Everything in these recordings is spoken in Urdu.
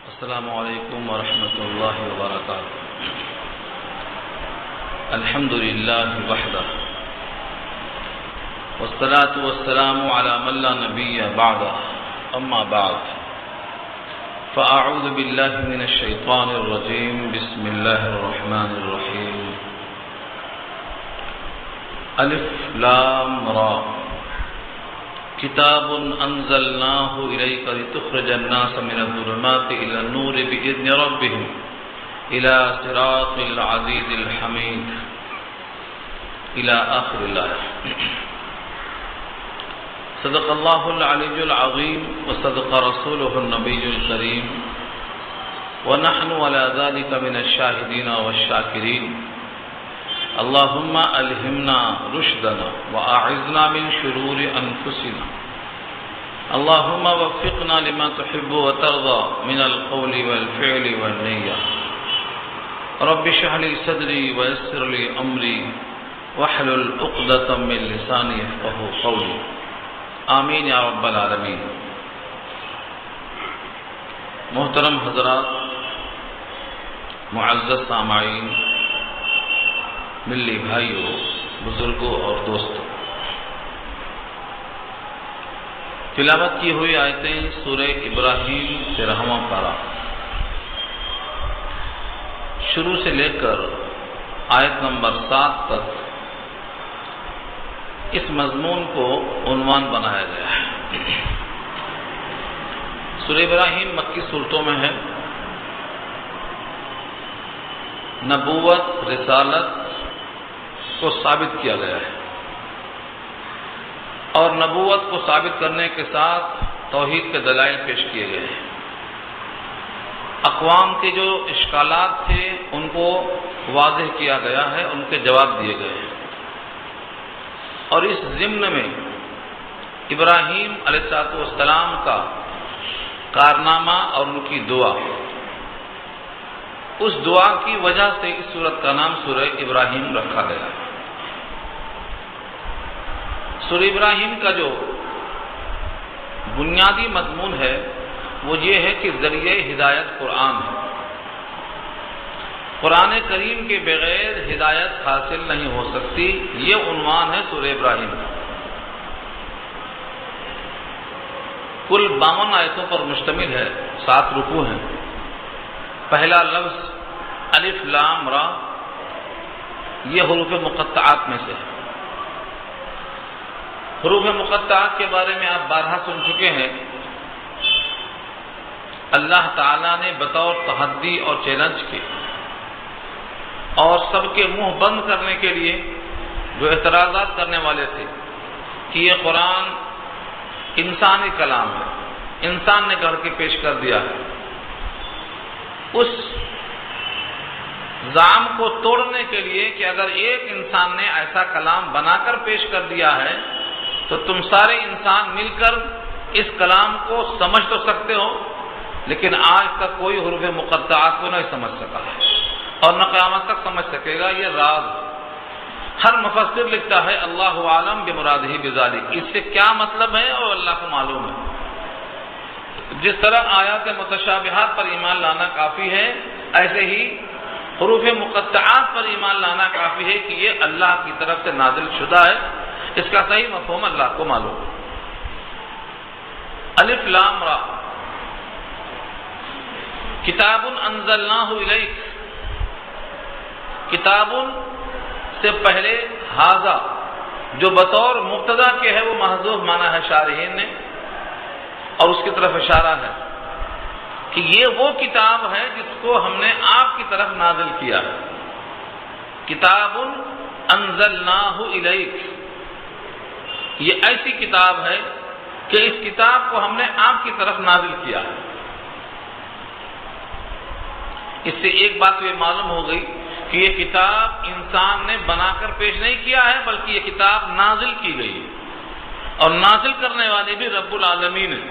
السلام علیکم ورحمۃ اللہ وبرکاتہ۔ الحمد للہ وحدہ والصلاة والسلام علی من لا نبی بعدہ، اما بعد فاعوذ باللہ من الشیطان الرجیم، بسم اللہ الرحمن الرحیم۔ الف لام را، کتاب انزلناہ الیک لتخرج الناس من الظلمات الى النور باذن ربهم الى صراط العزیز الحمید الى آخر الآیہ۔ صدق اللہ العلی العظیم وصدق رسولہ النبی الکریم ونحن على ذلك من الشاہدین والشاکرین۔ اللهم ألهمنا رشدنا وأعذنا من شرور أنفسنا، اللهم وفقنا لما تحب وترضى من القول والفعل والنية۔ رب اشرح لي صدري ويسر لي أمري واحلل عقدة من لساني يفقهوا قولي، آمین یا رب العالمین۔ محترم حضرات، معزز سامعین، ملی بھائیوں، بزرگوں اور دوستوں، تلاوت کی ہوئی آیتیں سورہ ابراہیم سے رحمہ پارہ شروع سے لے کر آیت نمبر 7 تک اس مضمون کو عنوان بنایا گیا ہے۔ سورہ ابراہیم مکی صورتوں میں ہے۔ نبوت، رسالت کو ثابت کیا گیا ہے، اور نبوت کو ثابت کرنے کے ساتھ توحید کے دلائل پیش کیے گئے ہیں۔ اقوام کے جو اشکالات تھے ان کو واضح کیا گیا ہے، ان کے جواب دیے گئے ہیں۔ اور اس ضمن میں ابراہیم علیہ السلام کا کارنامہ اور ان کی دعا، اس دعا کی وجہ سے اس سورت کا نام سورہ ابراہیم رکھا گیا۔ سورہ ابراہیم کا جو بنیادی مضمون ہے وہ یہ ہے کہ ذریعہ ہدایت قرآن ہے۔ قرآن کریم کے بغیر ہدایت حاصل نہیں ہو سکتی، یہ عنوان ہے سورہ ابراہیم کا۔ کل 52 آیتوں پر مشتمل ہے، 7 رکوع ہیں۔ پہلا لفظ الف لام را، یہ حروف مقطعات میں سے ہے۔ حروف مقطعات کے بارے میں آپ بارہا سن چکے ہیں۔ اللہ تعالیٰ نے بطور تحدی اور چیلنج کے اور سب کے منہ بند کرنے کے لیے جو اعتراضات کرنے والے تھے کہ یہ قرآن انسانی کلام ہے، انسان نے گڑھ کے پیش کر دیا ہے، اس زعم کو توڑنے کے لیے کہ اگر ایک انسان نے ایسا کلام بنا کر پیش کر دیا ہے تو تم سارے انسان مل کر اس کلام کو سمجھ تو سکتے ہو، لیکن آج تک کوئی حروف مقطعات کو نہیں سمجھ سکا ہے اور نہ قیامت تک سمجھ سکے گا۔ یہ راز ہر مفسر لکھتا ہے اللہ عالم بمرادہ بذالک، اس سے کیا مطلب ہے اور اللہ کو معلوم ہے۔ جس طرح آیات متشابہات پر ایمان لانا کافی ہے، ایسے ہی حروف مقطعات پر ایمان لانا کافی ہے کہ یہ اللہ کی طرف سے نازل شدہ ہے، اس کا صحیح مفہوم اللہ کو معلوم ہے۔ الف لام را، کتاب انزلناہ الیک، کتاب سے پہلے ھذا جو بطور مبتدا کے ہے وہ محذوف مانا ہے شارحین نے، اور اس کی طرف اشارہ ہے کہ یہ وہ کتاب ہے جس کو ہم نے آپ کی طرف نازل کیا ہے۔ کتاب انزلناہ الیک، یہ ایسی کتاب ہے کہ اس کتاب کو ہم نے آپ کی طرف نازل کیا ہے۔ اس سے ایک بات یہ معلوم ہو گئی کہ یہ کتاب انسان نے بنا کر پیش نہیں کیا ہے، بلکہ یہ کتاب نازل کی گئی ہے، اور نازل کرنے والے بھی رب العالمین ہے۔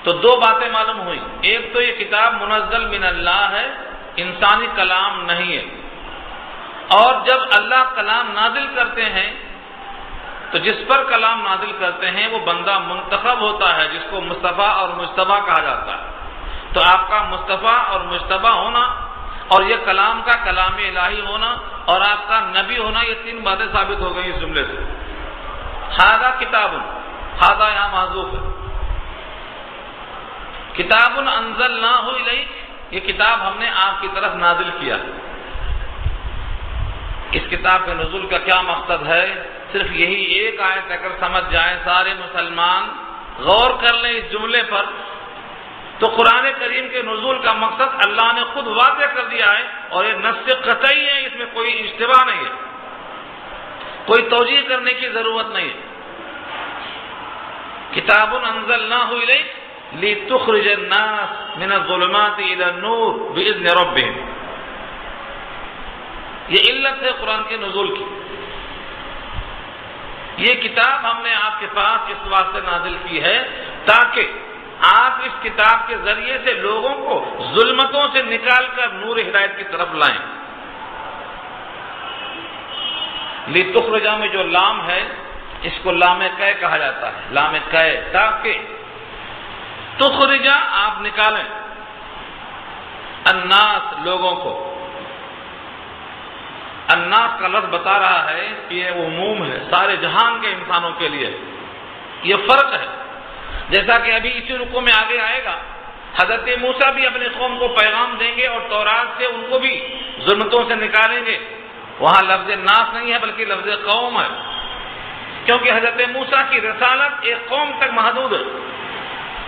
تو 2 باتیں معلوم ہوئی، ایک تو یہ کتاب منزل من اللہ ہے، انسانی کلام نہیں ہے، اور جب اللہ کلام نازل کرتے ہیں تو جس پر کلام نازل کرتے ہیں وہ بندہ منتخب ہوتا ہے، جس کو مصطفیٰ اور مجتبیٰ کہا جاتا ہے۔ تو آپ کا مصطفیٰ اور مجتبی ہونا اور یہ کلام کا کلام الہی ہونا اور آپ کا نبی ہونا، یہ تین باتیں ثابت ہو گئی اس جملے سے۔ ھذا کتاب، ھذا یہاں محذوف ہے، کتاب انزلناہ الیک، یہ کتاب ہم نے آپ کی طرف نازل کیا۔ اس کتاب کے نزول کا کیا مقصد ہے؟ صرف یہی ایک آیت اگر سمجھ جائیں سارے مسلمان، غور کر لیں اس جملے پر، تو قرآن کریم کے نزول کا مقصد اللہ نے خود واضح کر دیا ہے، اور یہ نص قطعی ہے، اس میں کوئی اشتباہ نہیں ہے، کوئی توجیہ کرنے کی ضرورت نہیں ہے۔ کتاب انزلناہ الیک لتخرج الناس من الظلمات الى النور باذن ربهم، یہ علت ہے قرآن کے نزول کی۔ یہ کتاب ہم نے آپ کے پاس اس واسطے نازل کی ہے تاکہ آپ اس کتاب کے ذریعے سے لوگوں کو ظلمتوں سے نکال کر نور ہدایت کی طرف لائیں۔ لتخرجا میں جو لام ہے اس کو لام قے کہا جاتا ہے، لام قے، تاکہ تخرجا آپ نکالیں، الناس لوگوں کو۔ الناس کا لفظ بتا رہا ہے کہ یہ عموم ہے، سارے جہان کے انسانوں کے لیے یہ فرق ہے۔ جیسا کہ ابھی اسی رکوع میں آگے آئے گا، حضرت موسیٰ بھی اپنے قوم کو پیغام دیں گے اور تورات سے ان کو بھی ظلمتوں سے نکالیں گے۔ وہاں لفظ ناس نہیں ہے بلکہ لفظ قوم ہے، کیونکہ حضرت موسیٰ کی رسالت ایک قوم تک محدود ہے،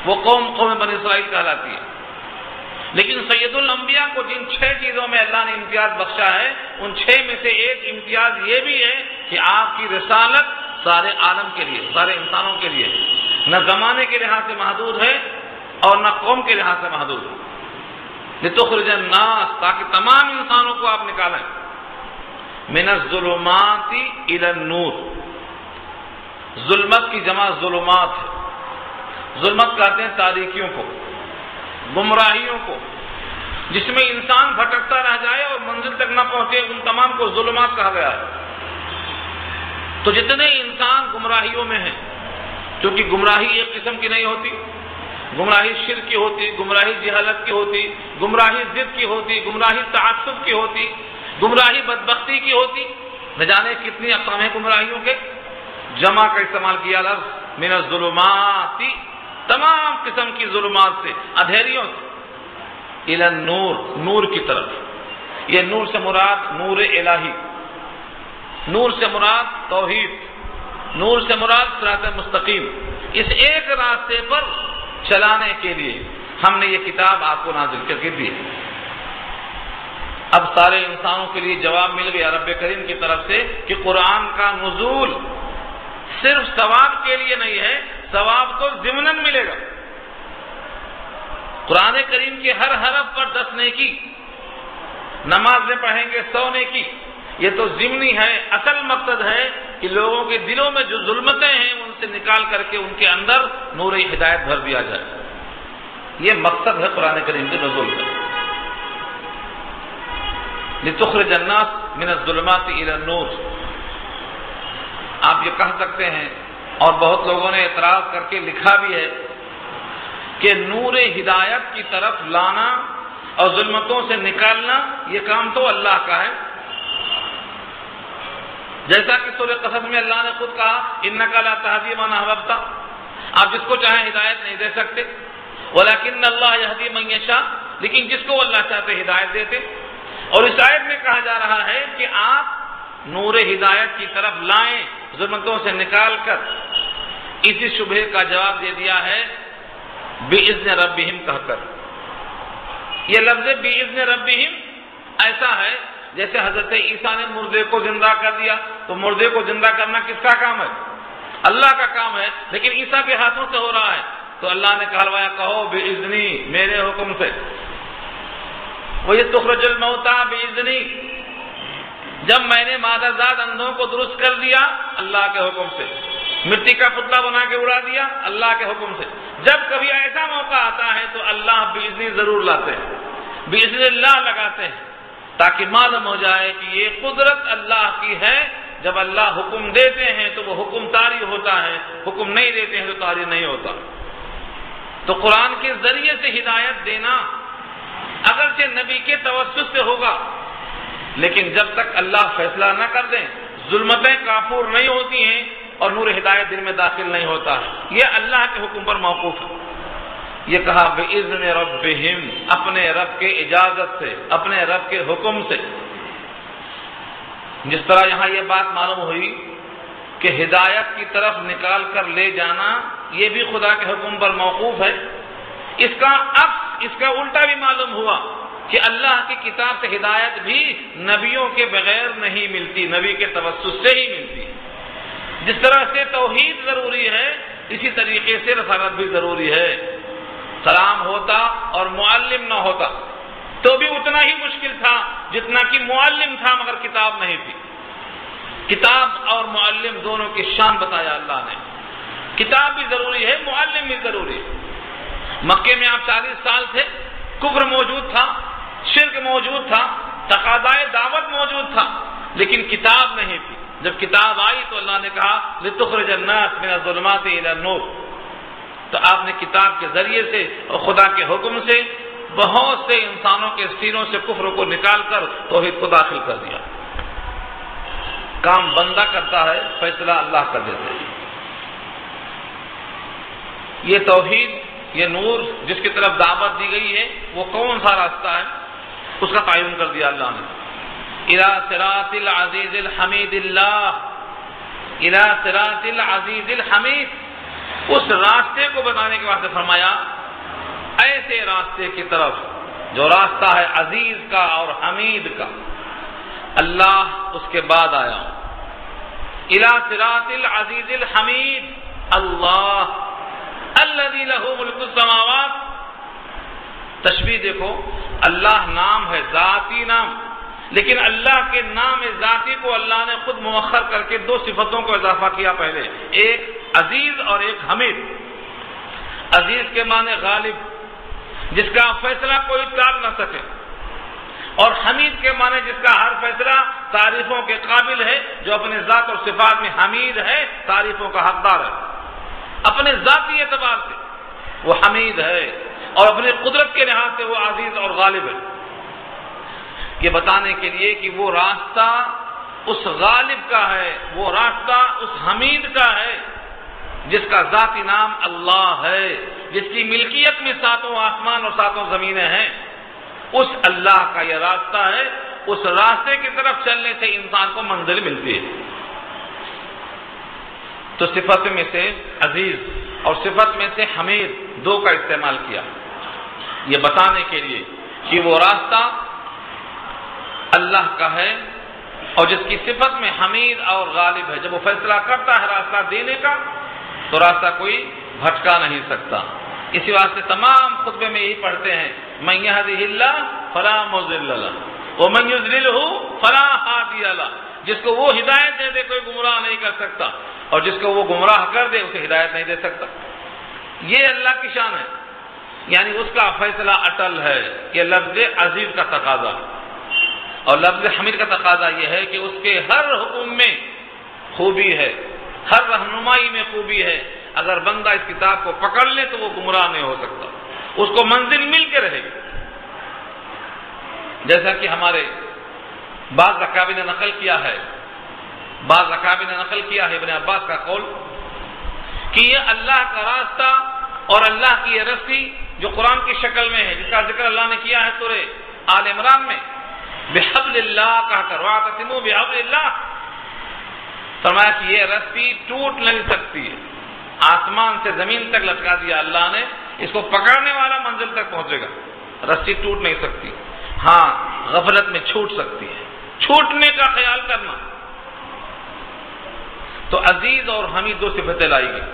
وہ قوم بنی اسرائیل کہلاتی ہے۔ لیکن سید الانبیاء کو جن 6 چیزوں میں اللہ نے امتیاز بخشا ہے، ان 6 میں سے ایک امتیاز یہ بھی ہے کہ آپ کی رسالت سارے عالم کے لیے، سارے انسانوں کے لیے، نہ زمانے کے لحاظ سے محدود ہے اور نہ قوم کے لحاظ سے محدود ہے۔ لتخرج الناس، تاکہ تمام انسانوں کو آپ نکالیں، من الظلمات الی النور، ظلمت کی جمع ظلمات ہے۔ ظلمت کہتے ہیں تاریکیوں کو، گمراہیوں کو، جس میں انسان بھٹکتا رہ جائے اور منزل تک نہ پہنچے، ان تمام کو ظلمات کہا گیا ہے۔ تو جتنے انسان گمراہیوں میں ہیں، کیونکہ گمراہی ایک قسم کی نہیں ہوتی، گمراہی شرک کی ہوتی، گمراہی جہالت کی ہوتی، گمراہی ضد کی ہوتی، گمراہی تعصب کی ہوتی، گمراہی بدبختی کی ہوتی، نہ جانے کتنی اقسام ہیں گمراہیوں کے۔ جمع کا استعمال کیا لفظ من الظلمات، تمام قسم کی ظلمات سے، اندھیریوں سے، الی النور، نور کی طرف۔ یہ نور سے مراد نور الہی، نور سے مراد توحید، نور سے مراد صراط مستقیم، اس ایک راستے پر چلانے کے لیے ہم نے یہ کتاب آپ کو نازل کر کے دی ہے۔ اب سارے انسانوں کے لیے جواب مل گیا رب کریم کی طرف سے کہ قرآن کا نزول صرف ثواب کے لیے نہیں ہے، ثواب تو ضمناً ملے گا۔ قرآن کریم کے ہر حرف پر 10 نیکی، نماز میں پڑھیں گے 100 نیکی، یہ تو ضمنی ہے۔ اصل مقصد ہے کہ لوگوں کے دلوں میں جو ظلمتیں ہیں ان سے نکال کر کے ان کے اندر نور ہدایت بھر دیا جائے، یہ مقصد ہے قرآن کریم کے نزول کا۔ لتخرج الناس من الظلمات الى النور، آپ یہ کہہ سکتے ہیں، اور بہت لوگوں نے اعتراض کر کے لکھا بھی ہے کہ نور ہدایت کی طرف لانا اور ظلمتوں سے نکالنا یہ کام تو اللہ کا ہے، جیسا کہ سورہ قصص میں اللہ نے خود کہا انک لا تہدی من احببت، آپ جس کو چاہیں ہدایت نہیں دے سکتے، ولکن اللہ یہدی من یشاء، لیکن جس کو اللہ چاہتے ہدایت دیتے۔ اور اس آیت میں کہا جا رہا ہے کہ آپ نور ہدایت کی طرف لائیں ظلمتوں سے نکال کر۔ اسی شبہے کا جواب دے دیا ہے بِإِذْنِ رَبِّهِمْ کہہ کر۔ یہ لفظ بِإِذْنِ رَبِّهِمْ ایسا ہے جیسے حضرت عیسیٰ نے مردے کو زندہ کر دیا، تو مردے کو زندہ کرنا کس کا کام ہے؟ اللہ کا کام ہے، لیکن عیسیٰ کے ہاتھوں سے ہو رہا ہے، تو اللہ نے کہلوایا کہو بِإِذْنِی، میرے حکم سے۔ وَإِذْ تُخْرِجُ الْمَوْتَىٰ بِإِذْنِی، جب میں نے مادہ زاد اندھوں کو درست کر دیا اللہ کے حکم سے، مٹی کا پتلا بنا کے اڑا دیا اللہ کے حکم سے۔ جب کبھی ایسا موقع آتا ہے تو اللہ بِإِذْنِی ضرور لاتے ہیں، بِإِذْنِ اللہ لگاتے ہیں، تاکہ معلوم ہو جائے کہ یہ قدرت اللہ کی ہے۔ جب اللہ حکم دیتے ہیں تو وہ حکم طاری ہوتا ہے، حکم نہیں دیتے ہیں تو طاری نہیں ہوتا۔ تو قرآن کے ذریعے سے ہدایت دینا اگرچہ نبی کے توسط سے ہوگا، لیکن جب تک اللہ فیصلہ نہ کر دیں ظلمتیں کافور نہیں ہوتی ہیں اور نور ہدایت دل میں داخل نہیں ہوتا ہے۔ یہ اللہ کے حکم پر موقوف ہے۔ یہ کہا بِإِذْنِ رَبِّهِمْ، اپنے رب کے اجازت سے، اپنے رب کے حکم سے۔ جس طرح یہاں یہ بات معلوم ہوئی کہ ہدایت کی طرف نکال کر لے جانا یہ بھی خدا کے حکم پر موقوف ہے، اس کا عکس، اس کا الٹا بھی معلوم ہوا کہ اللہ کی کتاب سے ہدایت بھی نبیوں کے بغیر نہیں ملتی، نبی کے توسط سے ہی ملتی۔ جس طرح سے توحید ضروری ہے اسی طریقے سے رسالت بھی ضروری ہے۔ کلام ہوتا اور معلم نہ ہوتا تو بھی اتنا ہی مشکل تھا جتنا کہ معلم تھا مگر کتاب نہیں تھی۔ کتاب اور معلم دونوں کی شان بتایا اللہ نے۔ کتاب بھی ضروری ہے، معلم بھی ضروری ہے۔ مکے میں آپ 40 سال تھے، کفر موجود تھا، شرک موجود تھا، تقاضائے دعوت موجود تھا، لیکن کتاب نہیں تھی۔ جب کتاب آئی تو اللہ نے کہا لِتُخْرِجَ النَّاسَ مِنَ الظُّلُمَاتِ إِلَى النُّورِ، تو آپ نے کتاب کے ذریعے سے اور خدا کے حکم سے بہت سے انسانوں کے سینوں سے کفر کو نکال کر توحید کو داخل کر دیا۔ کام بندہ کرتا ہے، فیصلہ اللہ کر دیتے ہیں۔ یہ توحید، یہ نور جس کی طرف دعوت دی گئی ہے وہ کون سا راستہ ہے اس کا تعین کر دیا اللہ نے۔ اِلَى صِرَاطِ الْعَزِيزِ الْحَمِيدِ اللَّهِ، اِلَى صِرَاطِ الْعَزِيزِ الْحَمِيدِ، اس راستے کو بتانے کے واسطے فرمایا ایسے راستے کی طرف جو راستہ ہے عزیز کا اور حمید کا۔ اللہ اس کے بعد آیا اِلَى صِرَاطِ الْعَزِيزِ الْحَمِيدِ، اللہ الذی لہ ملک السماوات۔ تشبیہ دیکھو، اللہ نام ہے، ذاتی نام، لیکن اللہ کے نام ذاتی کو اللہ نے خود مؤخر کر کے دو صفتوں کو اضافہ کیا پہلے، ایک عزیز اور ایک حمید۔ عزیز کے معنی غالب، جس کا فیصلہ کوئی ٹال نہ سکے، اور حمید کے معنی جس کا ہر فیصلہ تعریفوں کے قابل ہے، جو اپنے ذات اور صفات میں حمید ہے، تعریفوں کا حقدار ہے۔ اپنے ذاتی اعتبار سے وہ حمید ہے اور اپنی قدرت کے لحاظ سے وہ عزیز اور غالب ہے۔ یہ بتانے کے لیے کہ وہ راستہ اس غالب کا ہے، وہ راستہ اس حمید کا ہے جس کا ذاتی نام اللہ ہے، جس کی ملکیت میں 7 آسمان اور 7 زمینیں ہیں۔ اس اللہ کا یہ راستہ ہے، اس راستے کی طرف چلنے سے انسان کو منزل ملتی ہے۔ تو صفت میں سے عزیز اور صفت میں سے حمید دو کا استعمال کیا، یہ بتانے کے لیے کہ وہ راستہ اللہ کا ہے اور جس کی صفت میں حمید اور غالب ہے۔ جب وہ فیصلہ کرتا ہے راستہ دینے کا تو راستہ کوئی بھٹکا نہیں سکتا۔ اسی واسطے تمام خطبے میں یہی پڑھتے ہیں من یہدہ اللہ فلا مضل لہ ومن یضللہ فلا ہادی لہ۔ جس کو وہ ہدایت دے دے کوئی گمراہ نہیں کر سکتا، اور جس کو وہ گمراہ کر دے اسے ہدایت نہیں دے سکتا۔ یہ اللہ کی شان ہے، یعنی اس کا فیصلہ اٹل ہے۔ یہ لفظ عزیز کا تقاضا اور لفظ حمید کا تقاضا یہ ہے کہ اس کے ہر حکم میں خوبی ہے، ہر رہنمائی میں خوبی ہے۔ اگر بندہ اس کتاب کو پکڑ لے تو وہ گمراہ نہیں ہو سکتا، اس کو منزل مل کے رہے گی۔ جیسا کہ ہمارے بعض اکابر نے نقل کیا ہے، ابن عباس کا قول کہ یہ اللہ کا راستہ اور اللہ کی یہ رسی جو قرآن کی شکل میں ہے، جس کا ذکر اللہ نے کیا ہے سورہ آل عمران میں، بحبل اللہ کہا کر واعتصموا بحبل اللہ، فرمایا کہ یہ رسی ٹوٹ نہیں سکتی ہے۔ آسمان سے زمین تک لٹکا دیا اللہ نے، اس کو پکڑنے والا منزل تک پہنچے گا۔ رسی ٹوٹ نہیں سکتی، ہاں غفلت میں چھوٹ سکتی ہے، چھوٹنے کا خیال کرنا۔ تو عزیز اور حمید دو صفتیں لائی گئی۔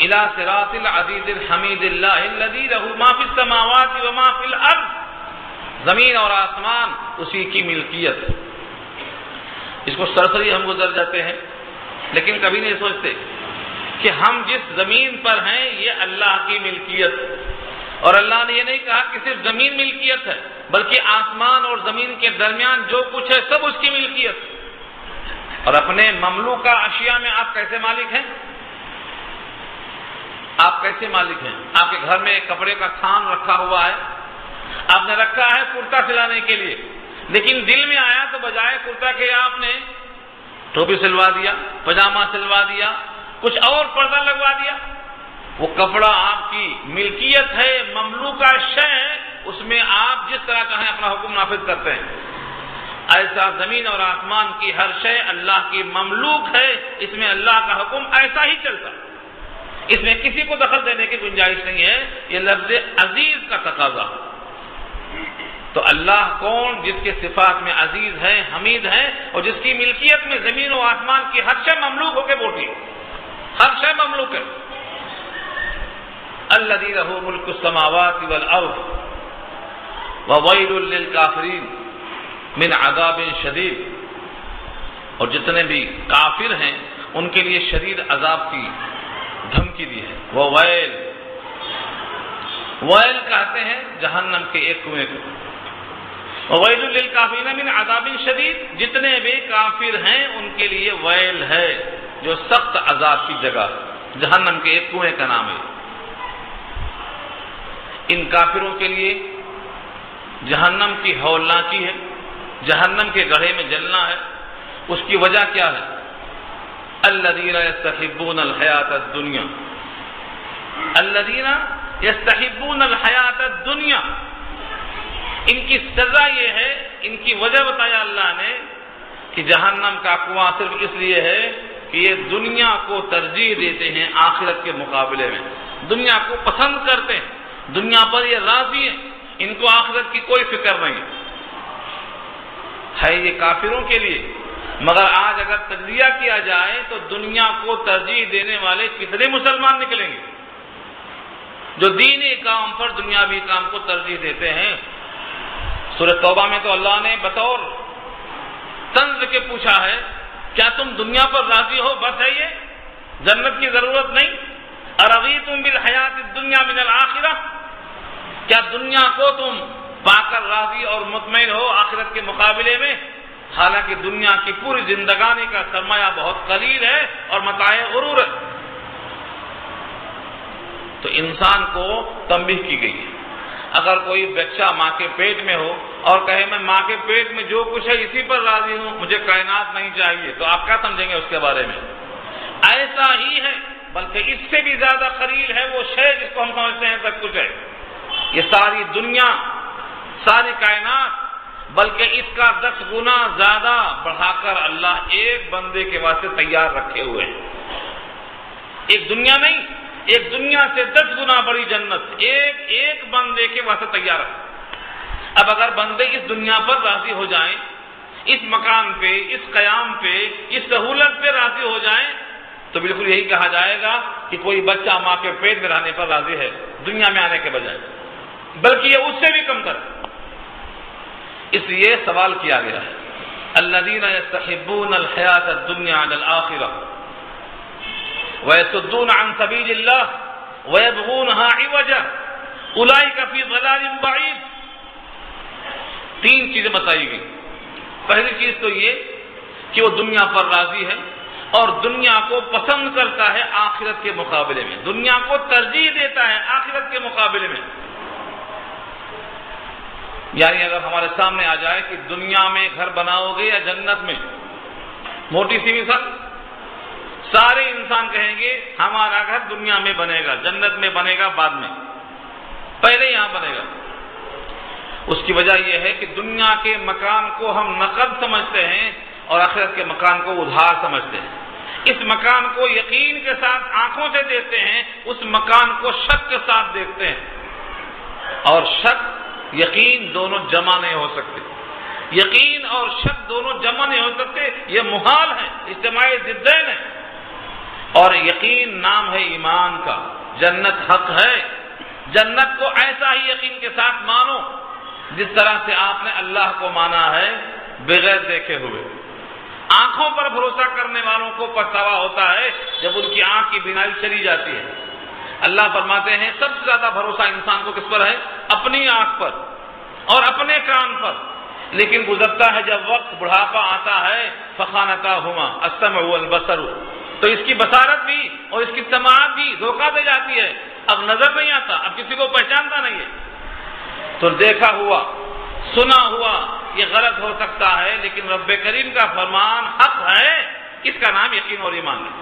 الی صراط العزیز الحمید اللہ الذی لہ ما فی السماوات و ما فی الارض، زمین اور آسمان اسی کی ملکیت ہے۔ اس کو سرسری ہم گزر جاتے ہیں، لیکن کبھی نہیں سوچتے کہ ہم جس زمین پر ہیں یہ اللہ کی ملکیت، اور اللہ نے یہ نہیں کہا کہ صرف زمین ملکیت ہے، بلکہ آسمان اور زمین کے درمیان جو کچھ ہے سب اس کی ملکیت ہے۔ اور اپنے مملوکہ اشیاء میں آپ کیسے مالک ہیں؟ آپ کیسے مالک ہیں؟ آپ کے گھر میں ایک کپڑے کا تھان رکھا ہوا ہے، آپ نے رکھا ہے کرتا سلانے کے لیے، لیکن دل میں آیا تو بجائے کرتا کے آپ نے ٹوپی سلوا دیا، پاجامہ سلوا دیا، کچھ اور پردہ لگوا دیا۔ وہ کپڑا آپ کی ملکیت ہے، مملوکہ شے ہے، اس میں آپ جس طرح کہیں اپنا حکم نافذ کرتے ہیں۔ ایسا زمین اور آسمان کی ہر شے اللہ کی مملوک ہے، اس میں اللہ کا حکم ایسا ہی چلتا ہے، اس میں کسی کو دخل دینے کی گنجائش نہیں ہے۔ یہ لفظ عزیز کا تقاضا۔ تو اللہ کون؟ جس کے صفات میں عزیز ہے، حمید ہے، اور جس کی ملکیت میں زمین و آسمان کی ہر شے مملوک ہو کے بوٹی، ہر شے مملوک ہے۔ الذی لہ ملک السماوات والارض وویل للکافرین من عذاب شدید، اور جتنے بھی کافر ہیں ان کے لیے شدید عذاب کی دھمکی دی ہے۔ وہ ویل کہتے ہیں جہنم کے ایک کنویں کو، وویل للکافرین من عذاب شدید، جتنے بھی کافر ہیں ان کے لیے ویل ہے، جو سخت عذاب کی جگہ، جہنم کے ایک کنویں کا نام ہے۔ ان کافروں کے لیے جہنم کی ہولناکی ہے، جہنم کے گڑھے میں جلنا ہے۔ اس کی وجہ کیا ہے؟ الذین یستحبون الحیات الدنیا، الذین یستحبون الحیات الدنیا، ان کی سزا یہ ہے، ان کی وجہ بتایا اللہ نے کہ جہنم کا کنواں صرف اس لیے ہے کہ یہ دنیا کو ترجیح دیتے ہیں آخرت کے مقابلے میں، دنیا کو پسند کرتے ہیں، دنیا پر یہ راضی ہیں، ان کو آخرت کی کوئی فکر نہیں ہے یہ کافروں کے لیے۔ مگر آج اگر تجزیہ کیا جائے تو دنیا کو ترجیح دینے والے کتنے مسلمان نکلیں گے جو دینی کام پر دنیاوی کام کو ترجیح دیتے ہیں؟ سورہ توبہ میں تو اللہ نے بطور طنز کے پوچھا ہے، کیا تم دنیا پر راضی ہو؟ بس ہے یہ، جنت کی ضرورت نہیں۔ ارضیتم بالحیات الدنیا من الآخرہ، کیا دنیا کو تم پا کر راضی اور مطمئن ہو آخرت کے مقابلے میں؟ حالانکہ دنیا کی پوری زندگانی کا سرمایہ بہت قلیل ہے اور متاع غرور ہے۔ تو انسان کو تنبیہ کی گئی ہے، اگر کوئی بچہ ماں کے پیٹ میں ہو اور کہے میں ماں کے پیٹ میں جو کچھ ہے اسی پر راضی ہوں، مجھے کائنات نہیں چاہیے، تو آپ کیا سمجھیں گے اس کے بارے میں؟ ایسا ہی ہے، بلکہ اس سے بھی زیادہ قلیل ہے وہ شے جس کو ہم سمجھتے ہیں سب کچھ ہے۔ یہ ساری دنیا، ساری کائنات، بلکہ اس کا 10 گنا زیادہ بڑھا کر اللہ ایک بندے کے واسطے تیار رکھے ہوئے ہیں۔ ایک دنیا نہیں، ایک دنیا سے 10 گنا بڑی جنت ایک بندے کے واسطے تیار ہے۔ اب اگر بندے اس دنیا پر راضی ہو جائیں، اس مکان پہ، اس قیام پہ، اس سہولت پہ راضی ہو جائیں، تو بالکل یہی کہا جائے گا کہ کوئی بچہ ماں کے پیٹ میں رہنے پر راضی ہے دنیا میں آنے کے بجائے، بلکہ یہ اس سے بھی کم تر۔ اس لیے سوال کیا گیا ہے، الذین یستحبون الحیات الدنیا علی الآخرہ ویصدون عن سبیل اللہ ویبغونها عوجا اولئک فی ضلال بعید۔ 3 چیزیں بتائی گئی۔ پہلی چیز تو یہ کہ وہ دنیا پر راضی ہے اور دنیا کو پسند کرتا ہے آخرت کے مقابلے میں، دنیا کو ترجیح دیتا ہے آخرت کے مقابلے میں۔ یعنی اگر ہمارے سامنے آ جائے کہ دنیا میں گھر بناؤ گے یا جنت میں، موٹی سی مثال، سارے انسان کہیں گے ہمارا گھر دنیا میں بنے گا، جنت میں بنے گا بعد میں، پہلے یہاں بنے گا۔ اس کی وجہ یہ ہے کہ دنیا کے مکان کو ہم نقد سمجھتے ہیں اور آخرت کے مکان کو ادھار سمجھتے ہیں۔ اس مکان کو یقین کے ساتھ آنکھوں سے دیکھتے ہیں، اس مکان کو شک کے ساتھ دیکھتے ہیں، اور شک یقین دونوں جمع نہیں ہو سکتے، یقین اور شک دونوں جمع نہیں ہو سکتے، یہ محال ہے، اجتماعی ضدین ہے۔ اور یقین نام ہے ایمان کا، جنت حق ہے، جنت کو ایسا ہی یقین کے ساتھ مانو جس طرح سے آپ نے اللہ کو مانا ہے بغیر دیکھے ہوئے۔ آنکھوں پر بھروسہ کرنے والوں کو پچھتاوا ہوتا ہے جب ان کی آنکھ کی بینائی چلی جاتی ہے۔ اللہ فرماتے ہیں سب سے زیادہ بھروسہ انسان کو کس پر ہے؟ اپنی آنکھ پر اور اپنے کان پر، لیکن گزرتا ہے جب وقت، بڑھاپا آتا ہے، فخانتاہما السمع والبصر، تو اس کی بصارت بھی اور اس کی سماعت بھی دھوکہ دے جاتی ہے، اب نظر نہیں آتا، اب کسی کو پہچانتا نہیں ہے۔ تو دیکھا ہوا سنا ہوا یہ غلط ہو سکتا ہے، لیکن رب کریم کا فرمان حق ہے، اس کا نام یقین اور ایمان ہے۔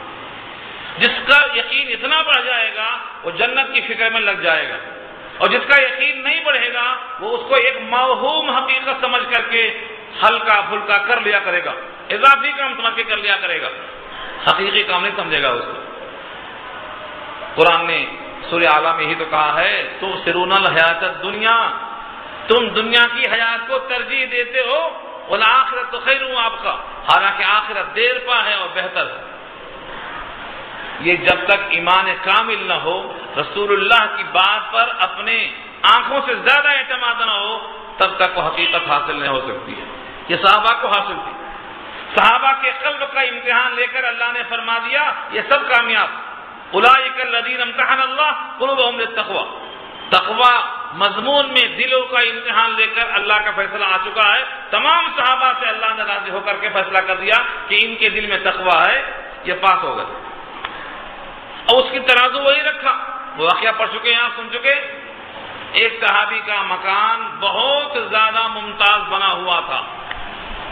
جس کا یقین اتنا بڑھ جائے گا وہ جنت کی فکر میں لگ جائے گا، اور جس کا یقین نہیں بڑھے گا وہ اس کو ایک موہوم حقیقت سمجھ کر کے ہلکا پھلکا کر لیا کرے گا، اضافی کام سمجھ کے کر لیا کرے گا، حقیقی کام نہیں سمجھے گا اس کو۔ قرآن نے سورہ اعلیٰ میں ہی تو کہا ہے تؤثرون الحیات الدنیا، تم دنیا کی حیات کو ترجیح دیتے ہو، والآخرۃ خیر وابقیٰ، حالانکہ آخرت دیر پا ہے اور بہتر ہے۔ یہ جب تک ایمان کامل نہ ہو، رسول اللہ کی بات پر اپنے آنکھوں سے زیادہ اعتماد نہ ہو، تب تک وہ حقیقت حاصل نہیں ہو سکتی ہے۔ یہ صحابہ کو حاصل تھی، صحابہ کے قلب کا امتحان لے کر اللہ نے فرما دیا یہ سب کامیاب۔ اولئک الذین امتحن اللہ قلوبہم للتقوی، تقوی مضمون میں دلوں کا امتحان لے کر اللہ کا فیصلہ آ چکا ہے۔ تمام صحابہ سے اللہ نے راضی ہو کر کے فیصلہ کر دیا کہ ان کے دل میں تقوی ہے، یہ پاس ہو گئے، اور اس کی ترازو وہی رکھا۔ وہ واقعہ پڑھ چکے ہیں، آپ سن چکے۔ ایک صحابی کا مکان بہت زیادہ ممتاز بنا ہوا تھا،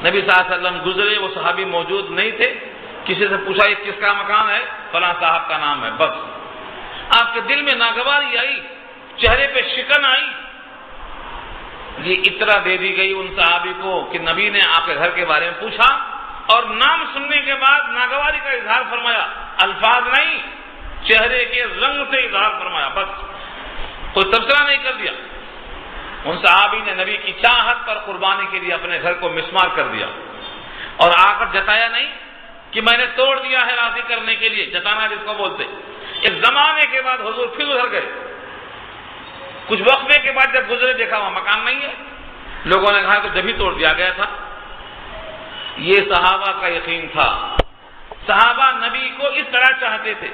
نبی صلی اللہ علیہ وسلم گزرے، وہ صحابی موجود نہیں تھے، کسی سے پوچھا یہ کس کا مکان ہے؟ فلاں صاحب کا نام ہے۔ بس آپ کے دل میں ناگواری آئی، چہرے پہ شکن آئی، یہ اطلاع دے دی گئی ان صحابی کو کہ نبی نے آپ کے گھر کے بارے میں پوچھا، اور نام سننے کے بعد ناگواری کا اظہار فرمایا، الفاظ نہیں چہرے کے رنگ سے اظہار فرمایا، بس کوئی تبصرہ نہیں کر دیا۔ ان صحابی نے نبی کی چاہت پر قربانی کے لیے اپنے گھر کو مسمار کر دیا، اور آ کر جتایا نہیں کہ میں نے توڑ دیا ہے راضی کرنے کے لیے، جتانا جس کو بولتے۔ اس زمانے کے بعد حضور پھر ادھر گئے، کچھ وقفے کے بعد جب گزرے دیکھا وہاں مکان نہیں ہے، لوگوں نے کہا کہ جب ہی توڑ دیا گیا تھا۔ یہ صحابہ کا یقین تھا، صحابہ نبی کو اس طرح چاہتے تھے۔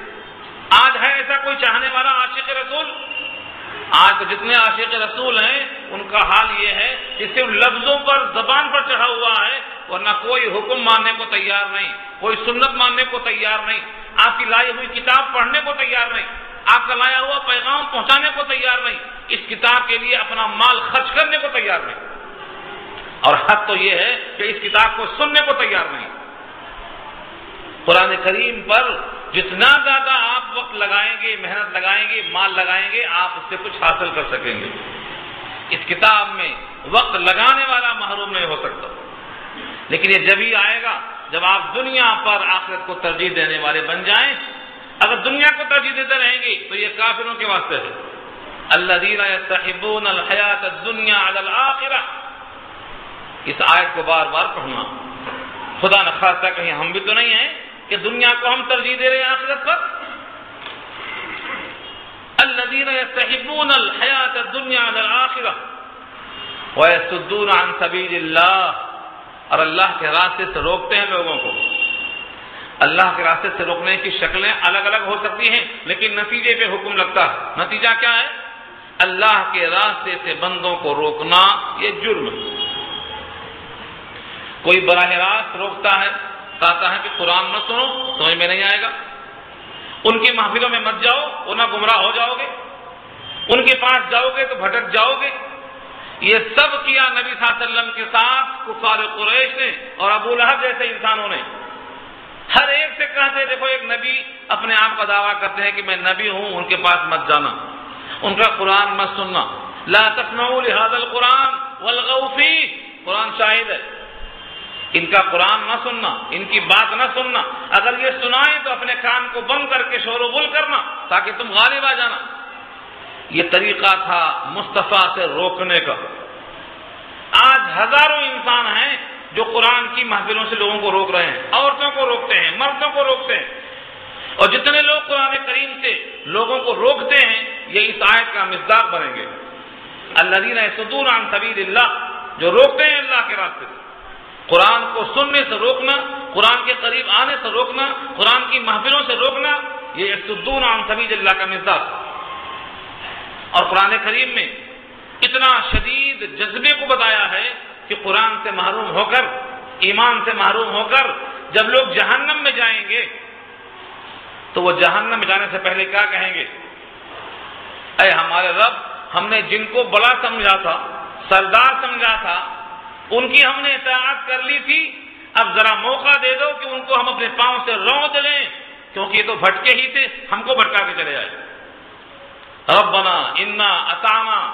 آج ہے ایسا کوئی چاہنے والا عاشق رسول؟ آج تو جتنے عاشق رسول ہیں ان کا حال یہ ہے کہ صرف لفظوں پر زبان پر چڑھا ہوا ہے، ورنہ کوئی حکم ماننے کو تیار نہیں، کوئی سنت ماننے کو تیار نہیں، آپ کی لائی ہوئی کتاب پڑھنے کو تیار نہیں، آپ کا لایا ہوا پیغام پہنچانے کو تیار نہیں، اس کتاب کے لیے اپنا مال خرچ کرنے کو تیار نہیں، اور حق تو یہ ہے کہ اس کتاب کو سننے کو تیار نہیں۔ قرآن کریم پر جتنا زیادہ آپ وقت لگائیں گے، محنت لگائیں گے، مال لگائیں گے، آپ اس سے کچھ حاصل کر سکیں گے۔ اس کتاب میں وقت لگانے والا محروم نہیں ہو سکتا، لیکن یہ جب ہی آئے گا جب آپ دنیا پر آخرت کو ترجیح دینے والے بن جائیں۔ اگر دنیا کو ترجیح دیتے رہیں گے تو یہ کافروں کے واسطے ہے۔ الذین یستحبون الحیات الدنیا علی الآخرہ، اس آیت کو بار بار پڑھنا۔ خدا نخواستہ کہیں ہم بھی تو نہیں ہیں کہ دنیا کو ہم ترجیح دے رہے ہیں آخرت پر۔ الذین یستحبون الحیات الدنیا علی الآخرہ ویصدون عن سبیل اللہ، اور اللہ کے راستے سے روکتے ہیں لوگوں کو۔ اللہ کے راستے سے روکنے کی شکلیں الگ الگ ہو سکتی ہیں، لیکن نتیجے پہ حکم لگتا ہے۔ نتیجہ کیا ہے؟ اللہ کے راستے سے بندوں کو روکنا یہ جرم ہے۔ کوئی براہ راست روکتا ہے، کہتا ہے کہ قرآن مت سنو، سمجھ میں نہیں آئے گا، ان کی محفلوں میں مت جاؤ ورنہ گمراہ ہو جاؤ گے، ان کے پاس جاؤ گے تو بھٹک جاؤ گے۔ یہ سب کیا نبی صلی اللہ علیہ وسلم کے ساتھ کفار قریش نے اور ابو لہب جیسے انسانوں نے۔ ہر ایک سے کہتے دیکھو ایک نبی اپنے آپ کا دعویٰ کرتے ہیں کہ میں نبی ہوں، ان کے پاس مت جانا، ان کا قرآن مت سننا، لا تسمعوا لهذا القرآن والغوا فيه، قرآن شاہد ہے، ان کا قرآن نہ سننا، ان کی بات نہ سننا، اگر یہ سنائیں تو اپنے کان کو بند کر کے شور و غل کرنا تاکہ تم غالب آ جانا۔ یہ طریقہ تھا مصطفیٰ سے روکنے کا۔ آج ہزاروں انسان ہیں جو قرآن کی محفلوں سے لوگوں کو روک رہے ہیں، عورتوں کو روکتے ہیں، مردوں کو روکتے ہیں، اور جتنے لوگ قرآن کریم سے لوگوں کو روکتے ہیں یہ اس آیت کا مصداق بنیں گے۔ الذین یصدون عن سبیل اللہ، جو روکتے ہیں اللہ کے راستے سے، قرآن کو سننے سے روکنا، قرآن کے قریب آنے سے روکنا، قرآن کی محفلوں سے روکنا، یہ یصدون عن سبیل اللہ کا مصداق۔ اور قرآن کریم میں اتنا شدید جذبے کو بتایا ہے کہ قرآن سے محروم ہو کر، ایمان سے محروم ہو کر جب لوگ جہنم میں جائیں گے تو وہ جہنم میں جانے سے پہلے کیا کہیں گے؟ اے ہمارے رب، ہم نے جن کو بڑا سمجھا تھا، سردار سمجھا تھا، ان کی ہم نے اطاعت کر لی تھی، اب ذرا موقع دے دو کہ ان کو ہم اپنے پاؤں سے رونت لیں، کیونکہ یہ تو بھٹکے ہی تھے، ہم کو بھٹکا کے چلے آئے۔ ربنا انا اطعنا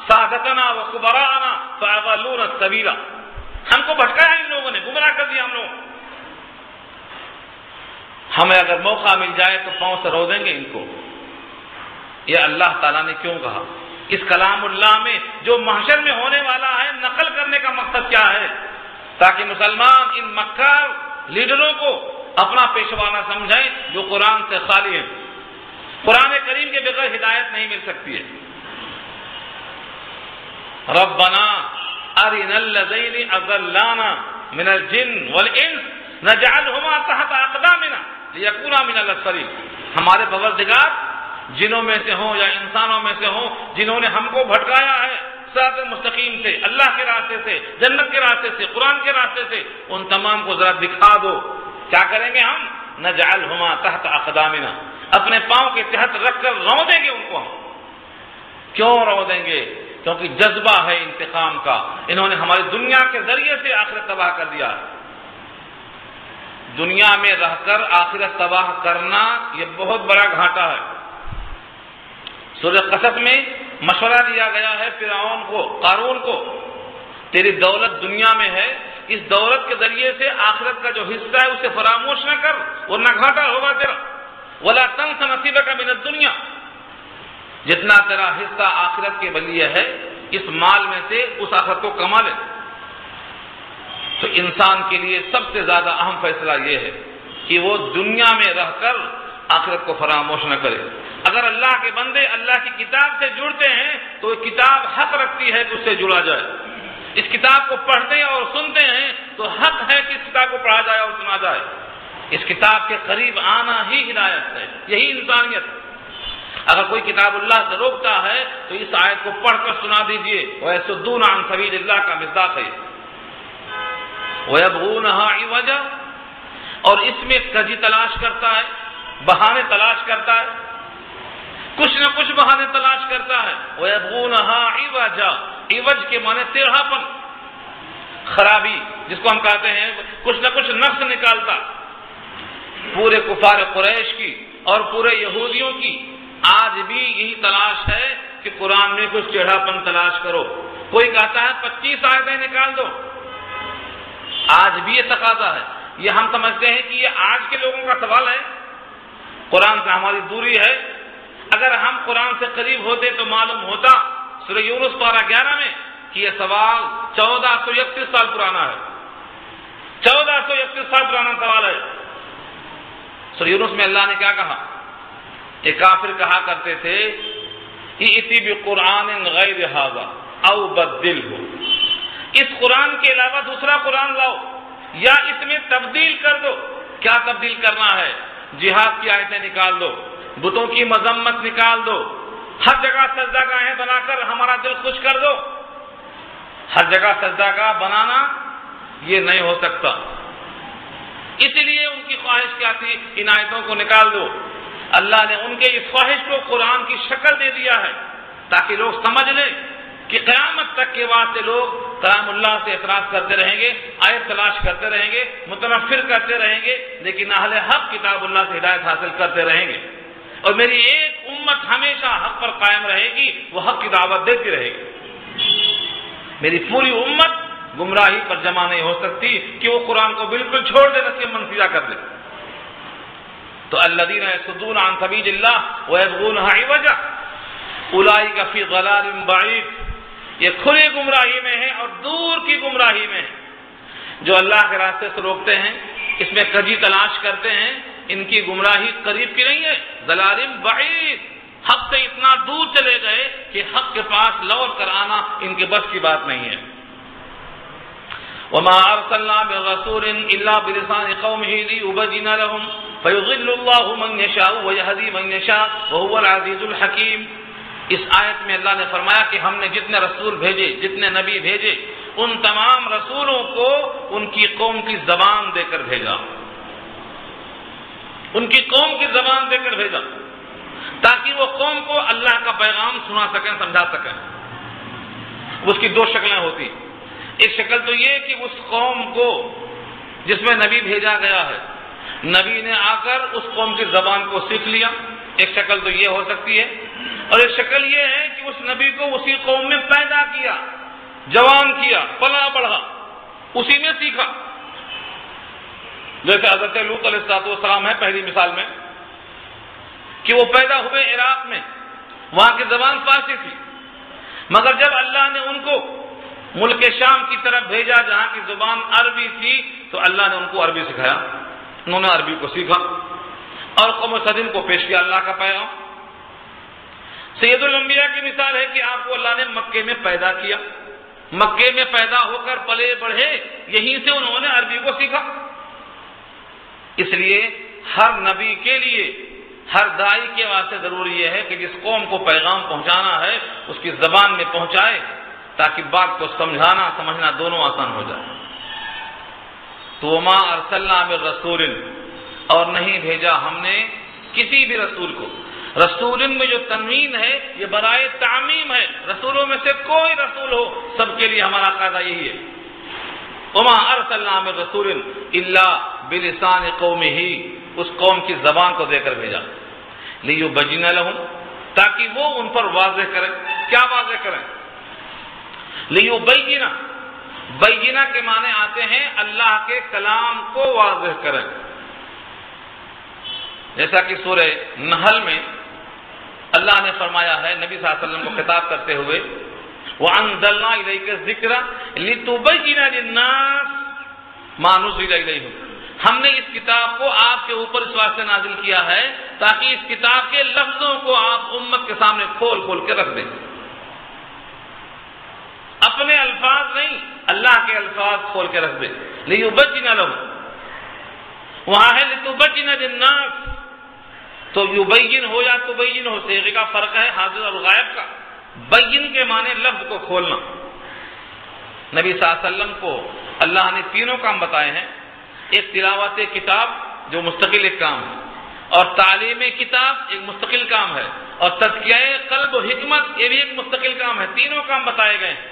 سادتنا وکبراءنا فاضلونا السبیل، ہم کو بھٹکایا ان لوگوں نے، گمراہ کر دیا ہم لوگ۔ ہمیں اگر موقع مل جائے تو پاؤں سے رو دیں گے ان کو۔ یہ اللہ تعالیٰ نے کیوں کہا؟ اس کلام اللہ میں جو محشر میں ہونے والا ہے، نقل کرنے کا مقصد کیا ہے؟ تاکہ مسلمان ان مکار لیڈروں کو اپنا پیشوا نہ سمجھیں جو قرآن سے خالی ہیں۔ قرآن کریم کے بغیر ہدایت نہیں مل سکتی ہے۔ ربنا ارنا الذین اضلانا من الجن والانس نجعلهما تحت اقدامنا لیکونا من الاسفلین، ہمارے پروردگار جنوں میں سے ہوں یا انسانوں میں سے ہوں جنہوں نے ہم کو بھٹکایا ہے صراط مستقیم سے، اللہ کے راستے سے، جنت کے راستے سے، قرآن کے راستے سے، ان تمام کو ذرا دکھا دو۔ کیا کریں گے ہم؟ نجعلهما تحت اقدامنا، اپنے پاؤں کے تحت رکھ کر رو دیں گے ان کو ہم۔ کیوں رو دیں گے؟ کیونکہ جذبہ ہے انتقام کا، انہوں نے ہماری دنیا کے ذریعے سے آخرت تباہ کر دیا۔ دنیا میں رہ کر آخرت تباہ کرنا یہ بہت بڑا گھاٹا ہے۔ سورہ قصص میں مشورہ دیا گیا ہے فرعون کو، قارون کو، تیری دولت دنیا میں ہے، اس دولت کے ذریعے سے آخرت کا جو حصہ ہے اسے فراموش نہ کر ورنہ گھاٹا ہوگا تیرا۔ ولا تنس نصیبک من الدنیا، جتنا تیرا حصہ آخرت کے لیے ہے اس مال میں سے اس آخرت کو کما لے۔ تو انسان کے لیے سب سے زیادہ اہم فیصلہ یہ ہے کہ وہ دنیا میں رہ کر آخرت کو فراموش نہ کرے۔ اگر اللہ کے بندے اللہ کی کتاب سے جڑتے ہیں تو یہ کتاب حق رکھتی ہے کہ اس سے جڑا جائے۔ اس کتاب کو پڑھتے اور سنتے ہیں تو حق ہے کہ اس کتاب کو پڑھا جائے اور سنا جائے۔ اس کتاب کے قریب آنا ہی ہدایت ہے، یہی انسانیت ہے۔ اگر کوئی کتاب اللہ سے روکتا ہے تو اس آیت کو پڑھ کر سنا دیجئے، وَيَصُدُّونَ عَن سَبِيلِ اللَّهِ کا مصداق ہے۔ وَيَبْغُونَهَا عِوَجًا، اور اس میں کجی تلاش کرتا ہے، بہانے تلاش کرتا ہے، کچھ نہ کچھ بہانے تلاش کرتا ہے۔ وَيَبْغُونَهَا عِوَجًا، عوج کے معنی ٹیڑھاپن، خرابی، جس کو ہم کہتے ہیں کچھ نہ کچھ نقص نکالتا۔ پورے کفار قریش کی اور پورے یہودیوں کی آج بھی یہی تلاش ہے کہ قرآن میں کچھ ٹیڑھاپن تلاش کرو۔ کوئی کہتا ہے 25 آیتیں نکال دو، آج بھی یہ تقاضا ہے۔ یہ ہم سمجھتے ہیں کہ یہ آج کے لوگوں کا سوال ہے، قرآن سے ہماری دوری ہے۔ اگر ہم قرآن سے قریب ہوتے تو معلوم ہوتا سورہ یونس پارہ 11 میں کہ یہ سوال 1431 سال پرانا ہے، 1431 سال پرانا سوال ہے۔ سورہ یونس میں اللہ نے کیا کہا؟ یہ کافر کہا کرتے تھے ائتی بقرآن غیر ھذا او بدلہ، اس قرآن کے علاوہ دوسرا قرآن لاؤ یا اس میں تبدیل کر دو۔ کیا تبدیل کرنا ہے؟ جہاد کی آیتیں نکال دو، بتوں کی مذمت نکال دو، ہر جگہ سجدہ گاہیں بنا کر ہمارا دل خوش کر دو۔ ہر جگہ سجدہ گاہ بنانا یہ نہیں ہو سکتا، اس لیے ان کی خواہش کیا تھی؟ ان آیتوں کو نکال دو۔ اللہ نے ان کے اس خواہش کو قرآن کی شکل دے دیا ہے تاکہ لوگ سمجھ لیں کہ قیامت تک کے واسطے لوگ کلام اللہ سے اعتراض کرتے رہیں گے، آیت تلاش کرتے رہیں گے، متنفر کرتے رہیں گے، لیکن اہل حق کتاب اللہ سے ہدایت حاصل کرتے رہیں گے۔ اور میری ایک امت ہمیشہ حق پر قائم رہے گی، وہ حق کی دعوت دیتی رہے گی۔ میری پوری امت گمراہی پر جمع نہیں ہو سکتی کہ وہ قرآن کو بالکل چھوڑ دے، نصیحت منفیہ کر دے۔ تو الذین یصدون عن سبیل اللہ ویبغونها عوجا اولئک فی ضلال بعید، یہ کھلی گمراہی میں ہیں اور دور کی گمراہی میں ہیں۔ جو اللہ کے راستے سے روکتے ہیں، اس میں کجی تلاش کرتے ہیں، ان کی گمراہی قریب کی نہیں ہے، ضلال بعید، حق سے اتنا دور چلے گئے کہ حق کے پاس لوٹ کر آنا ان کے بس کی بات نہیں ہے۔ وما ارسلنا من رسول الا بلسان قومه ليبين لهم فيضل الله من يشاء ويهدي من يشاء وهو العزيز الحكيم۔ اس آیت میں اللہ نے فرمایا کہ ہم نے جتنے رسول بھیجے، جتنے نبی بھیجے، ان تمام رسولوں کو ان کی قوم کی زبان دے کر بھیجا۔ ان کی قوم کی زبان دے کر بھیجا تاکہ وہ قوم کو اللہ کا پیغام سنا سکیں، سمجھا سکیں۔ اس کی دو شکلیں ہوتی، ایک شکل تو یہ کہ اس قوم کو جس میں نبی بھیجا گیا ہے، نبی نے آ کر اس قوم کی زبان کو سیکھ لیا، ایک شکل تو یہ ہو سکتی ہے، اور ایک شکل یہ ہے کہ اس نبی کو اسی قوم میں پیدا کیا، جوان کیا، پلا بڑھا، اسی میں سیکھا، جیسے حضرت لوط علیہ السلام ہے پہلی مثال میں کہ وہ پیدا ہوئے عراق میں، وہاں کی زبان فارسی تھی، مگر جب اللہ نے ان کو ملک شام کی طرف بھیجا جہاں کی زبان عربی تھی تو اللہ نے ان کو عربی سکھایا، انہوں نے عربی کو سیکھا اور قوم صدیم کو پیش کیا اللہ کا پیغام۔ سید الانبیاء کی مثال ہے کہ آپ کو اللہ نے مکے میں پیدا کیا، مکے میں پیدا ہو کر پلے بڑھے، یہیں سے انہوں نے عربی کو سیکھا۔ اس لیے ہر نبی کے لیے، ہر داعی کے واسطے ضروری یہ ہے کہ جس قوم کو پیغام پہنچانا ہے اس کی زبان میں پہنچائے تاکہ بات کو سمجھانا سمجھنا دونوں آسان ہو جائے۔ تو وما ارسلنا من رسول، اور نہیں بھیجا ہم نے کسی بھی رسول کو، رسول میں جو تنوین ہے یہ برائے تعمیم ہے، رسولوں میں سے کوئی رسول ہو سب کے لیے ہمارا قاعدہ یہی ہے، وما ارسلنا من رسول الا بلسان قومه، اس قوم کی زبان کو دے کر بھیجا، لیبین لهم، تاکہ وہ ان پر واضح کریں۔ کیا واضح کریں؟ لیبین، بینہ کے معنی آتے ہیں اللہ کے کلام کو واضح کریں، جیسا کہ سورہ نحل میں اللہ نے فرمایا ہے نبی صلی اللہ علیہ وسلم کو خطاب کرتے ہوئے، وَأَنزَلْنَا إِلَيْكَ الذِّكْرَ لِتُبَيِّنَ لِلنَّاسِ مَا نُزِّلَ إِلَيْهِمْ، ہم نے اس کتاب کو آپ کے اوپر اس واسطے نازل کیا ہے تاکہ اس کتاب کے لفظوں کو آپ امت کے سامنے کھول کھول کے رکھ دیں، اپنے الفاظ نہیں اللہ کے الفاظ کھول کے رکھ دیں، لِيُبَيِّنَ لَهُمْ، وہاں ہے لِتُبَيِّنَ لِلنَّاسِ، تو یبین ہو یا تبین ہو، صیغے کا فرق ہے حاضر اور غائب کا، بین کے معنی لفظ کو کھولنا۔ نبی صلی اللہ علیہ وسلم کو اللہ نے تینوں کام بتائے ہیں، ایک تلاوت کتاب جو مستقل ایک کام ہے، اور تعلیم کتاب ایک مستقل کام ہے، اور تزکیہ قلب و حکمت یہ بھی ایک مستقل کام ہے، تینوں کام بتائے گئے ہیں۔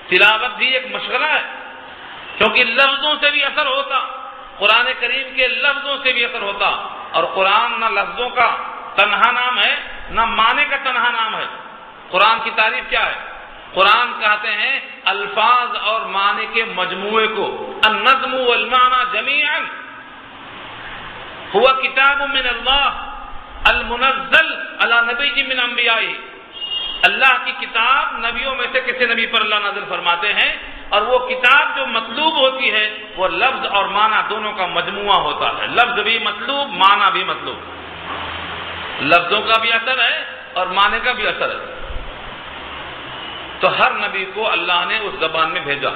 تلاوت بھی ایک مشغلہ ہے کیونکہ لفظوں سے بھی اثر ہوتا، قرآن کریم کے لفظوں سے بھی اثر ہوتا، اور قرآن نہ لفظوں کا تنہا نام ہے نہ معنی کا تنہا نام ہے۔ قرآن کی تعریف کیا ہے؟ قرآن کہتے ہیں الفاظ اور معنی کے مجموعے کو، النظم والمعنى جميعا هو کتاب من اللہ المنزل على نبی من انبیائه، اللہ کی کتاب نبیوں میں سے کسی نبی پر اللہ نازل فرماتے ہیں، اور وہ کتاب جو مطلوب ہوتی ہے وہ لفظ اور معنی دونوں کا مجموعہ ہوتا ہے، لفظ بھی مطلوب معنی بھی مطلوب، لفظوں کا بھی اثر ہے اور معنی کا بھی اثر ہے۔ تو ہر نبی کو اللہ نے اس زبان میں بھیجا۔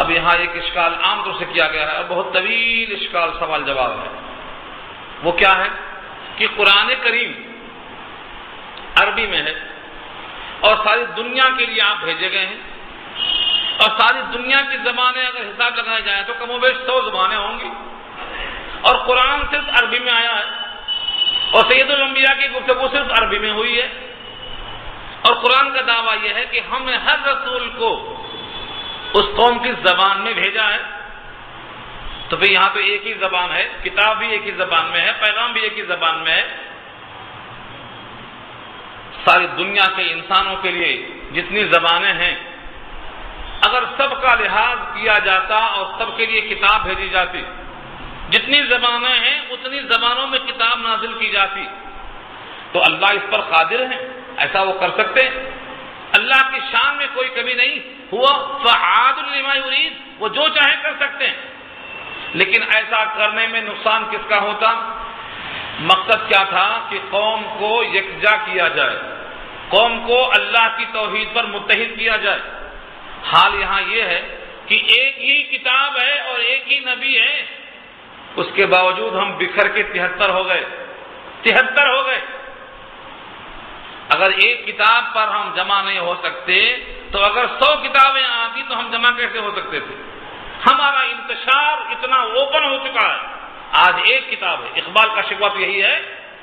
اب یہاں ایک اشکال عام طور سے کیا گیا ہے اور بہت طویل اشکال سوال جواب ہے، وہ کیا ہے کہ قرآن کریم عربی میں ہے اور ساری دنیا کے لیے آپ بھیجے گئے ہیں، اور ساری دنیا کی زبانیں اگر حساب لگایا جائے تو کم و بیش 100 زبانیں ہوں گی، اور قرآن صرف عربی میں آیا ہے، اور سید الانبیاء کی گفتگو صرف عربی میں ہوئی ہے، اور قرآن کا دعویٰ یہ ہے کہ ہم نے ہر رسول کو اس قوم کی زبان میں بھیجا ہے۔ تو پھر یہاں تو ایک ہی زبان ہے، کتاب بھی ایک ہی زبان میں ہے، پیغام بھی ایک ہی زبان میں ہے، ساری دنیا کے انسانوں کے لیے جتنی زبانیں ہیں اگر سب کا لحاظ کیا جاتا اور سب کے لیے کتاب بھیجی جاتی، جتنی زبانیں ہیں اتنی زبانوں میں کتاب نازل کی جاتی، تو اللہ اس پر قادر ہیں، ایسا وہ کر سکتے ہیں، اللہ کی شان میں کوئی کمی نہیں، ہوا فعال لما یرید، وہ جو چاہے کر سکتے ہیں، لیکن ایسا کرنے میں نقصان کس کا ہوتا؟ مقصد کیا تھا کہ قوم کو یکجا کیا جائے، قوم کو اللہ کی توحید پر متحد کیا جائے۔ حال یہاں یہ ہے کہ ایک ہی کتاب ہے اور ایک ہی نبی ہے، اس کے باوجود ہم بکھر کے 73 ہو گئے، 73 ہو گئے۔ اگر ایک کتاب پر ہم جمع نہیں ہو سکتے تو اگر 100 کتابیں آتی تو ہم جمع کیسے ہو سکتے تھے؟ ہمارا انتشار اتنا اوپن ہو چکا ہے. آج ایک کتاب ہے. اقبال کا شکوہ تو یہی ہے،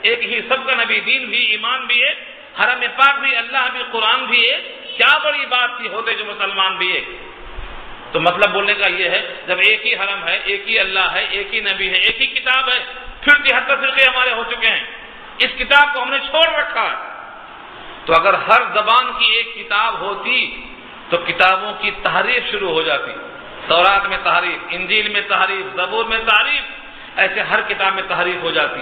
ایک ہی سب کا نبی، دین بھی، ایمان بھی ہے، حرم پاک بھی، اللہ بھی، قرآن بھی ہے. کیا بڑی بات تھی ہوتے جو مسلمان بھی ہے. تو مطلب بولنے کا یہ ہے، جب ایک ہی حرم ہے، ایک ہی اللہ ہے، ایک ہی نبی ہے، ایک ہی کتاب ہے، پھر 73 فرقے ہمارے ہو چکے ہیں. اس کتاب کو ہم نے چھوڑ رکھا ہے. تو اگر ہر زبان کی ایک کتاب ہوتی تو کتابوں کی تحریف شروع ہو جاتی. تورات میں تحریف، انجیل میں تحریف، زبور میں تحریف، ایسے ہر کتاب میں تحریف ہو جاتی.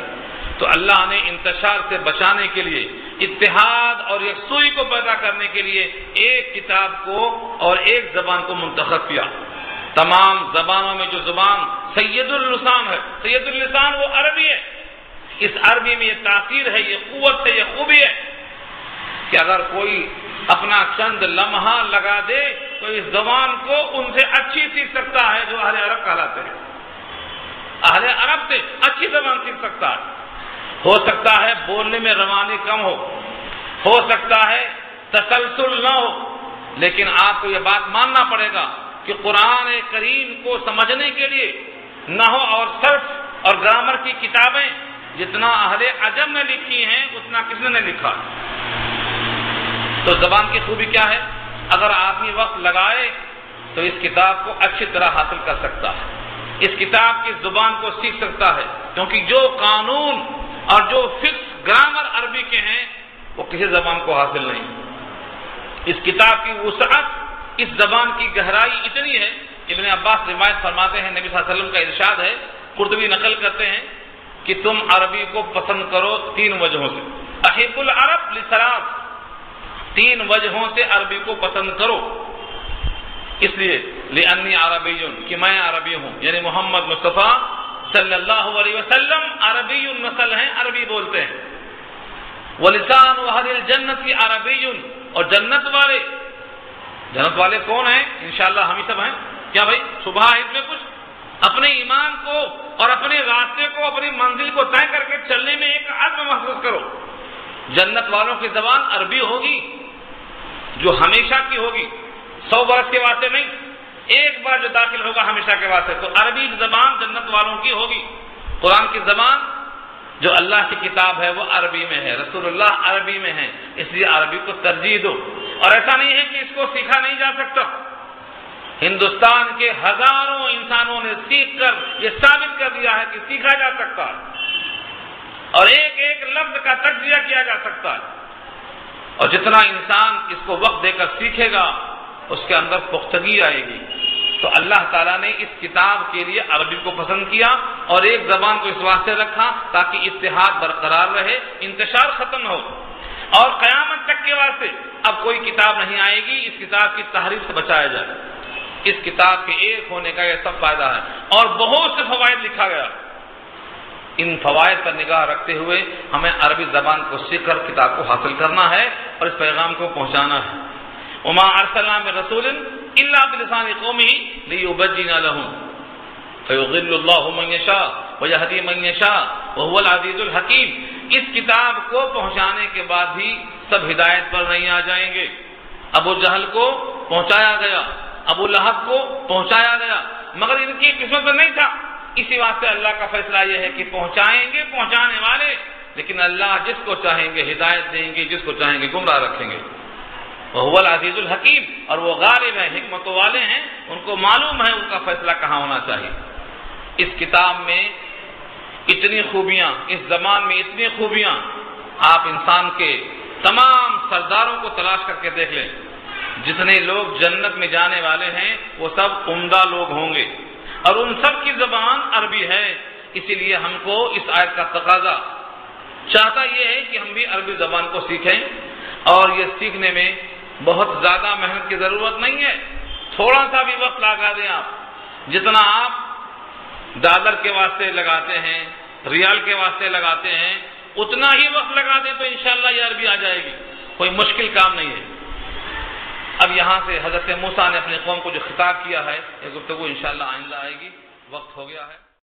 تو اللہ نے انتشار سے بچانے کے لیے، اتحاد اور یکسوئی کو پیدا کرنے کے لیے ایک کتاب کو اور ایک زبان کو منتخب کیا. تمام زبانوں میں جو زبان سید اللسان ہے، سید اللسان وہ عربی ہے. اس عربی میں یہ تاثیر ہے، یہ قوت ہے، یہ خوبی ہے کہ اگر کوئی اپنا چند لمحہ لگا دے تو اس زبان کو ان سے اچھی سیکھ سکتا ہے جو اہل عرب کہلاتے ہیں. اہل عرب سے اچھی زبان سیکھ سکتا ہے. ہو سکتا ہے بولنے میں روانی کم ہو سکتا ہے تسلسل نہ ہو، لیکن آپ کو یہ بات ماننا پڑے گا کہ قرآن کریم کو سمجھنے کے لیے نحو اور صرف اور گرامر کی کتابیں جتنا اہل عجم نے لکھی ہیں اتنا کس نے لکھا. تو زبان کی خوبی کیا ہے؟ اگر آدمی وقت لگائے تو اس کتاب کو اچھی طرح حاصل کر سکتا ہے، اس کتاب کی زبان کو سیکھ سکتا ہے، کیونکہ جو قانون اور جو فکس گرامر عربی کے ہیں وہ کسی زبان کو حاصل نہیں. اس کتاب کی وسعت، اس زبان کی گہرائی اتنی ہے. ابن عباس روایت فرماتے ہیں، نبی صلی اللہ علیہ وسلم کا ارشاد ہے، قرطبی نقل کرتے ہیں کہ تم عربی کو پسند کرو 3 وجہوں سے. احب العرب لثلاث، 3 وجہوں سے عربی کو پسند کرو. اس لیے لأنی عربی، کہ میں عربی ہوں، یعنی محمد مصطفیٰ صلی اللہ علیہ وسلم عربی نسل ہیں، عربی بولتے ہیں. ولسان اہل الجنت عربی، اور جنت والے کون ہیں؟ انشاءاللہ ہم ہی سب ہیں. کیا بھائی صبح ہے میں کچھ اپنے ایمان کو اور اپنے راستے کو، اپنی منزل کو طے کر کے چلنے میں ایک عزم محسوس کرو. جنت والوں کی زبان عربی ہوگی جو ہمیشہ کی ہوگی، 100 برس کے واسطے نہیں، ایک بار جو داخل ہوگا ہمیشہ کے واسطے. تو عربی زبان جنت والوں کی ہوگی. قرآن کی زبان جو اللہ کی کتاب ہے وہ عربی میں ہے، رسول اللہ عربی میں ہے، اس لیے عربی کو ترجیح دو. اور ایسا نہیں ہے کہ اس کو سیکھا نہیں جا سکتا. ہندوستان کے ہزاروں انسانوں نے سیکھ کر یہ ثابت کر دیا ہے کہ سیکھا جا سکتا ہے اور ایک ایک لفظ کا تجزیہ کیا جا سکتا ہے. اور جتنا انسان اس کو وقت دے کر سیکھے گا اس کے اندر پختگی آئے گی. تو اللہ تعالیٰ نے اس کتاب کے لیے عربی کو پسند کیا اور ایک زبان کو اس واسطے رکھا تاکہ اتحاد برقرار رہے، انتشار ختم ہو. اور قیامت تک کے واسطے اب کوئی کتاب نہیں آئے گی اس کتاب کی تحریف سے بچایا جائے. اس کتاب کے ایک ہونے کا یہ سب فائدہ ہے اور بہت سے فوائد لکھا گیا. ان فوائد پر نگاہ رکھتے ہوئے ہمیں عربی زبان کو سیکھ کر کتاب کو حاصل کرنا ہے اور اس پیغام کو پہنچانا ہے. وما ارسلنا من رسول الا بلسان قومه ليبين لهم فيضل الله من يشاء ويهدي من يشاء وهو العزيز الحكيم. اس کتاب کو پہنچانے کے بعد بھی سب ہدایت پر نہیں آ جائیں گے. ابو جہل کو پہنچایا گیا، ابو لہب کو پہنچایا گیا، مگر ان کی قسمت میں نہیں تھا. اسی واسطے اللہ کا فیصلہ یہ ہے کہ پہنچائیں گے پہنچانے والے، لیکن اللہ جس کو چاہیں گے ہدایت دیں گے، جس کو چاہیں گے گمراہ رکھیں گے. وہ العزیز الحکیم، اور وہ غالب ہیں، حکمت والے ہیں، ان کو معلوم ہے ان کا فیصلہ کہاں ہونا چاہیے. اس کتاب میں اتنی خوبیاں، اس زبان میں اتنی خوبیاں، آپ انسان کے تمام سرداروں کو تلاش کر کے دیکھ لیں. جتنے لوگ جنت میں جانے والے ہیں وہ سب عمدہ لوگ ہوں گے اور ان سب کی زبان عربی ہے. اسی لیے ہم کو اس آیت کا تقاضا چاہتا یہ ہے کہ ہم بھی عربی زبان کو سیکھیں. اور یہ سیکھنے میں بہت زیادہ محنت کی ضرورت نہیں ہے، تھوڑا سا بھی وقت لگا دیں. آپ جتنا آپ ڈالر کے واسطے لگاتے ہیں، ریال کے واسطے لگاتے ہیں، اتنا ہی وقت لگا دیں تو انشاءاللہ یہ عربی آ جائے گی. کوئی مشکل کام نہیں ہے. اب یہاں سے حضرت موسیٰ نے اپنی قوم کو جو خطاب کیا ہے یہ گفتگو انشاءاللہ آئندہ آئے گی. وقت ہو گیا ہے.